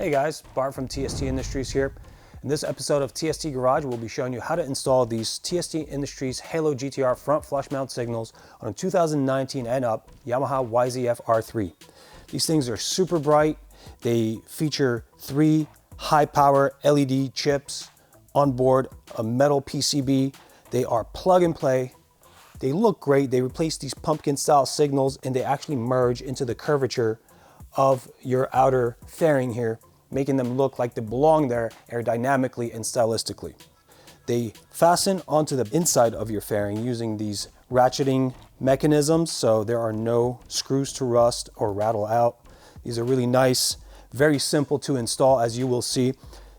Hey guys, Bart from TST Industries here. In this episode of TST Garage, we'll be showing you how to install these TST Industries Halo-GTR front flush mount signals on a 2019 and up Yamaha YZF-R3. These things are super bright. They feature 3 high power LED chips on board a metal PCB. They are plug and play. They look great. They replace these pumpkin style signals and they actually merge into the curvature of your outer fairing here, making them look like they belong there aerodynamically and stylistically. They fasten onto the inside of your fairing using these ratcheting mechanisms, so there are no screws to rust or rattle out. These are really nice, very simple to install, as you will see.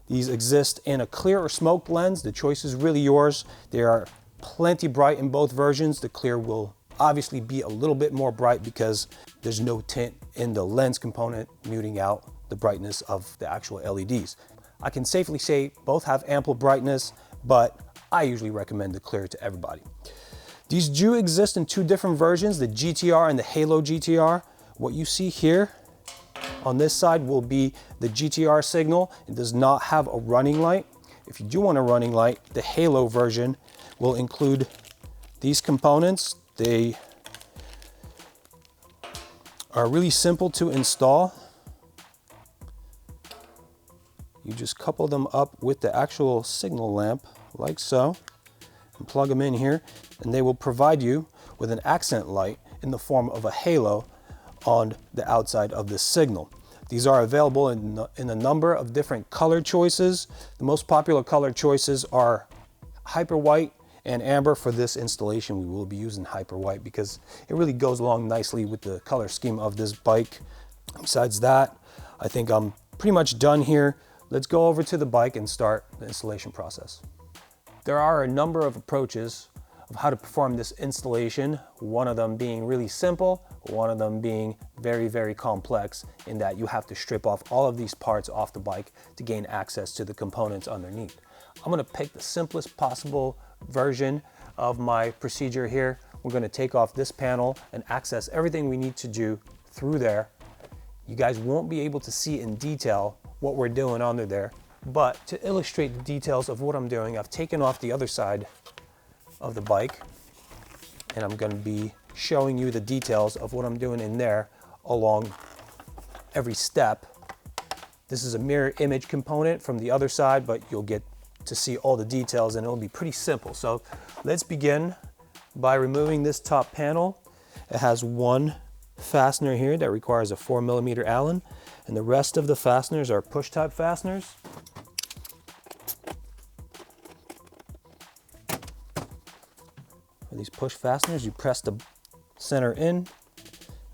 These exist in a clear or smoked lens. The choice is really yours. They are plenty bright in both versions. The clear will obviously be a little bit more bright because there's no tint in the lens component, muting out the brightness of the actual LEDs. I can safely say both have ample brightness, but I usually recommend the clear to everybody. These do exist in 2 different versions, the GTR and the Halo GTR. What you see here on this side will be the GTR signal. It does not have a running light. If you do want a running light, the Halo version will include these components. They are really simple to install. You just couple them up with the actual signal lamp like so and plug them in here, and they will provide you with an accent light in the form of a halo on the outside of the signal. These are available in a number of different color choices. The most popular color choices are hyper white and amber. For this installation, we will be using hyper white because it really goes along nicely with the color scheme of this bike. Besides that, I think I'm pretty much done here. Let's go over to the bike and start the installation process. There are a number of approaches of how to perform this installation, one of them being really simple, one of them being very, very complex in that you have to strip off all of these parts off the bike to gain access to the components underneath. I'm gonna pick the simplest possible version of my procedure here. We're gonna take off this panel and access everything we need to do through there. You guys won't be able to see in detail what we're doing under there, but to illustrate the details of what I'm doing, I've taken off the other side of the bike and I'm gonna be showing you the details of what I'm doing in there along every step. This is a mirror image component from the other side, but you'll get to see all the details and it'll be pretty simple. So let's begin by removing this top panel. It has one fastener here that requires a 4mm Allen, and the rest of the fasteners are push type fasteners. For these push fasteners, you press the center in,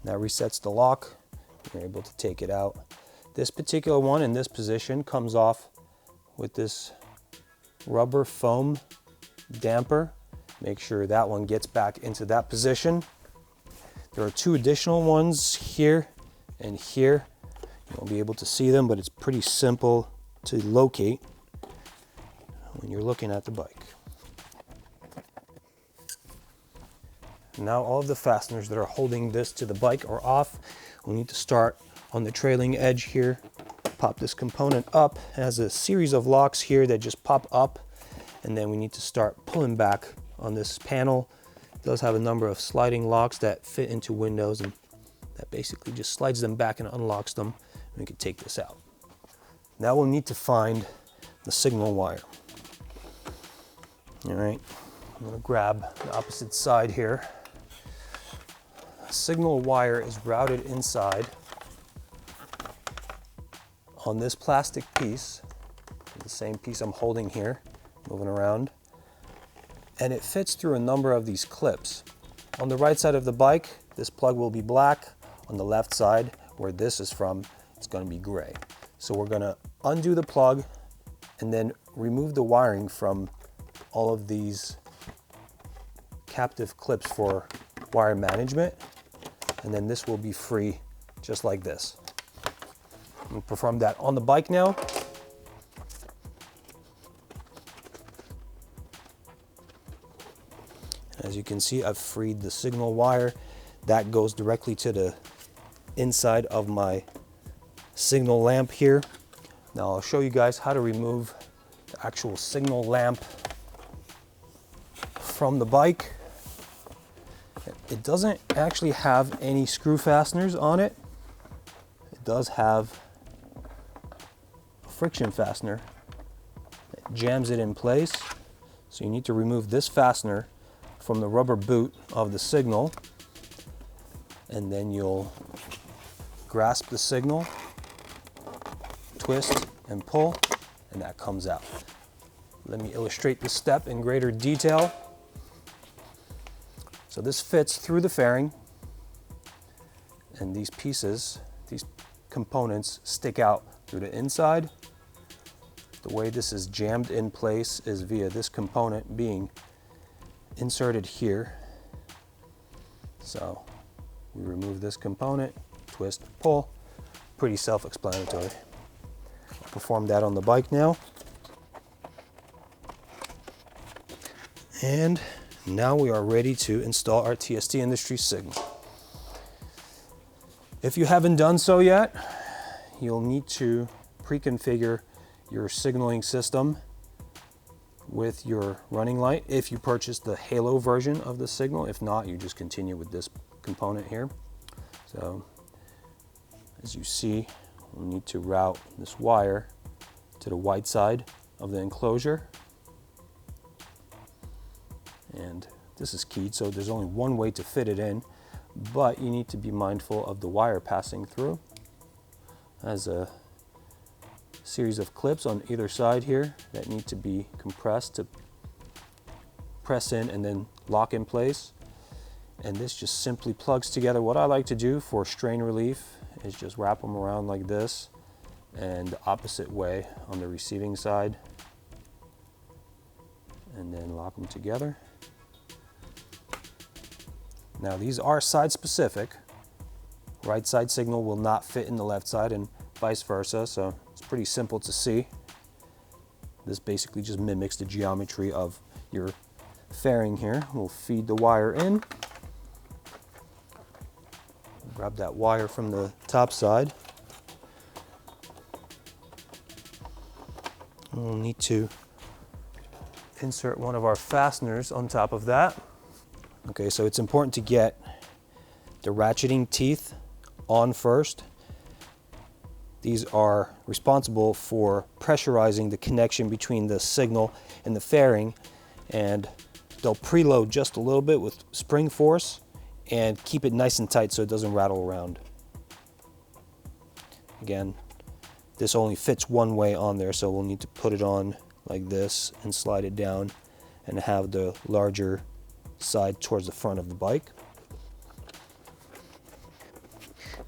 that resets the lock. You're able to take it out. This particular one in this position comes off with this rubber foam damper. Make sure that one gets back into that position. There are 2 additional ones here and here. You won't be able to see them, but it's pretty simple to locate when you're looking at the bike. Now all of the fasteners that are holding this to the bike are off. We need to start on the trailing edge here. Pop this component up. It has a series of locks here that just pop up, and then we need to start pulling back on this panel. It does have a number of sliding locks that fit into windows, and that basically just slides them back and unlocks them. We can take this out. Now we'll need to find the signal wire. All right, I'm gonna grab the opposite side here. The signal wire is routed inside on this plastic piece, the same piece I'm holding here, moving around, and it fits through a number of these clips. On the right side of the bike, this plug will be black. On the left side, where this is from, it's going to be gray. So we're going to undo the plug and then remove the wiring from all of these captive clips for wire management, and then this will be free just like this. We'll perform that on the bike now. As you can see, I've freed the signal wire. That goes directly to the inside of my signal lamp here. Now I'll show you guys how to remove the actual signal lamp from the bike. It doesn't actually have any screw fasteners on it. It does have a friction fastener that jams it in place. So you need to remove this fastener from the rubber boot of the signal, and then you'll grasp the signal, twist and pull, and that comes out. Let me illustrate this step in greater detail. So this fits through the fairing, and these pieces, these components stick out through the inside. The way this is jammed in place is via this component being inserted here. So we remove this component, twist, pull, pretty self-explanatory. I'll perform that on the bike now. And now we are ready to install our TST industry signal. If you haven't done so yet, you'll need to pre-configure your signaling system with your running light if you purchase the Halo version of the signal. If not, you just continue with this component here. So as you see, we need to route this wire to the white side of the enclosure. And this is keyed, so there's only one way to fit it in, but you need to be mindful of the wire passing through. As a series of clips on either side here that need to be compressed to press in and then lock in place. And this just simply plugs together. What I like to do for strain relief is just wrap them around like this, and the opposite way on the receiving side, and then lock them together. Now these are side specific. Right side signal will not fit in the left side and vice versa, so it's pretty simple to see. This basically just mimics the geometry of your fairing here. We'll feed the wire in. Grab that wire from the top side. We'll need to insert one of our fasteners on top of that. Okay, so it's important to get the ratcheting teeth on first. These are responsible for pressurizing the connection between the signal and the fairing, and they'll preload just a little bit with spring force and keep it nice and tight so it doesn't rattle around. Again, this only fits one way on there, so we'll need to put it on like this and slide it down and have the larger side towards the front of the bike.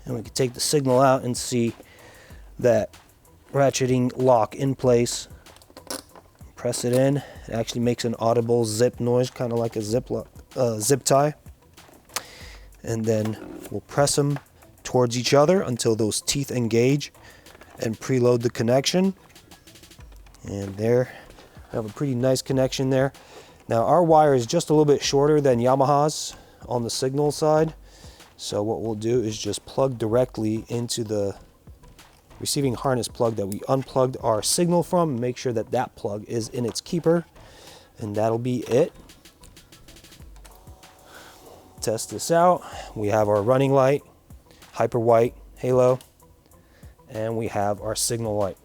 And we can take the signal out and see that ratcheting lock in place. Press it in. It actually makes an audible zip noise, kind of like a zip tie. And then we'll press them towards each other until those teeth engage and preload the connection. And there, we have a pretty nice connection there. Now our wire is just a little bit shorter than Yamaha's on the signal side. So what we'll do is just plug directly into the receiving harness plug that we unplugged our signal from. Make sure that that plug is in its keeper, and that'll be it. Test this out. We have our running light, hyper white halo, and we have our signal light.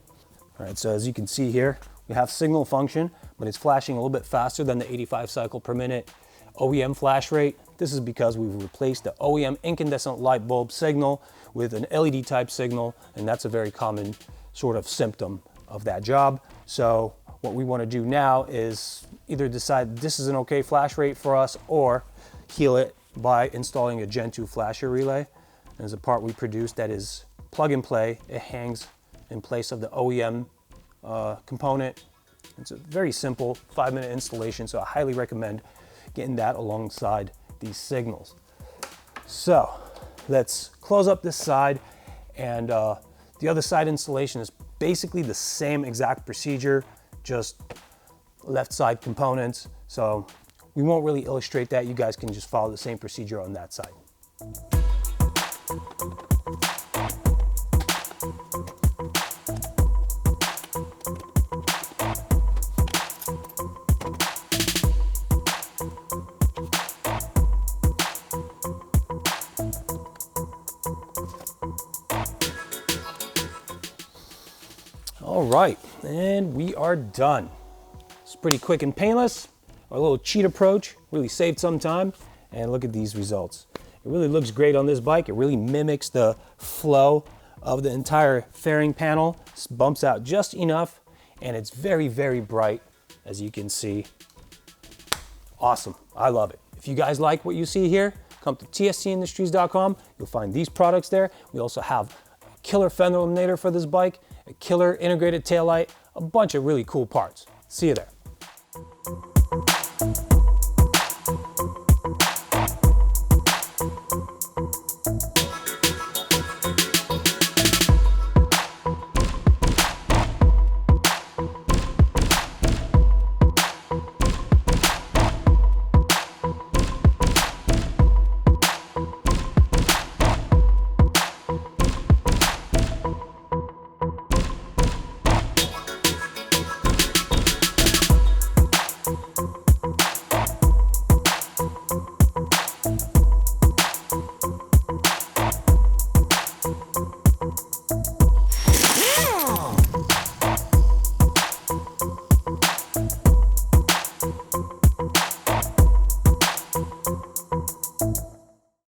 All right, so as you can see here, we have signal function, but it's flashing a little bit faster than the 85 cycle per minute OEM flash rate. This is because we've replaced the OEM incandescent light bulb signal with an LED type signal, and that's a very common sort of symptom of that job. So what we want to do now is either decide this is an okay flash rate for us, or heal it by installing a Gen 2 flasher relay. There's a part we produced that is plug and play. It hangs in place of the OEM component. It's a very simple 5-minute installation, so I highly recommend getting that alongside these signals. So let's close up this side, and the other side installation is basically the same exact procedure, just left side components. So we won't really illustrate that. You guys can just follow the same procedure on that side. All right, and we are done. It's pretty quick and painless. Our little cheat approach really saved some time, and look at these results. It really looks great on this bike. It really mimics the flow of the entire fairing panel. This bumps out just enough, and it's very, very bright, as you can see. Awesome, I love it. If you guys like what you see here, come to tstindustries.com. You'll find these products there. We also have a killer fender eliminator for this bike, a killer integrated taillight, a bunch of really cool parts. See you there.